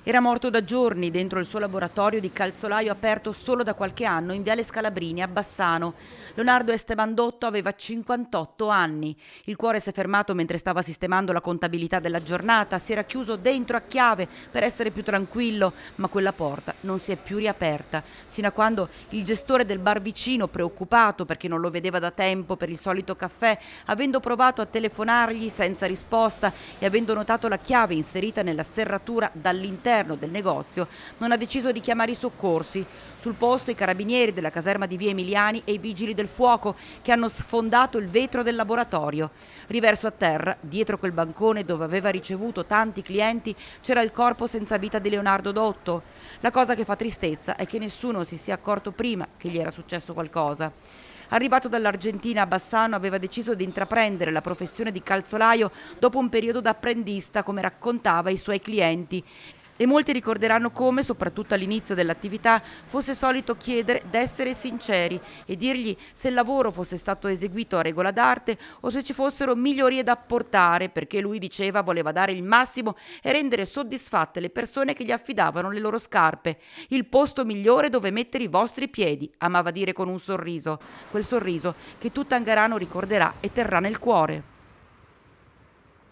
Era morto da giorni dentro il suo laboratorio di calzolaio aperto solo da qualche anno in Viale Scalabrini a Bassano. Leonardo Esteban Dotto aveva 58 anni. Il cuore si è fermato mentre stava sistemando la contabilità della giornata. Si era chiuso dentro a chiave per essere più tranquillo, ma quella porta non si è più riaperta, sino a quando il gestore del bar vicino, preoccupato perché non lo vedeva da tempo per il solito caffè, avendo provato a telefonargli senza risposta e avendo notato la chiave inserita nella serratura dall'interno del negozio, non ha deciso di chiamare i soccorsi. Sul posto i carabinieri della caserma di Via Emiliani e i vigili del fuoco che hanno sfondato il vetro del laboratorio. Riverso a terra, dietro quel bancone dove aveva ricevuto tanti clienti, c'era il corpo senza vita di Leonardo Dotto. La cosa che fa tristezza è che nessuno si sia accorto prima che gli era successo qualcosa. Arrivato dall'Argentina a Bassano, aveva deciso di intraprendere la professione di calzolaio dopo un periodo da apprendista, come raccontava ai suoi clienti. E molti ricorderanno come, soprattutto all'inizio dell'attività, fosse solito chiedere d'essere sinceri e dirgli se il lavoro fosse stato eseguito a regola d'arte o se ci fossero migliorie da apportare, perché lui diceva voleva dare il massimo e rendere soddisfatte le persone che gli affidavano le loro scarpe. Il posto migliore dove mettere i vostri piedi, amava dire con un sorriso, quel sorriso che tutta Angarano ricorderà e terrà nel cuore.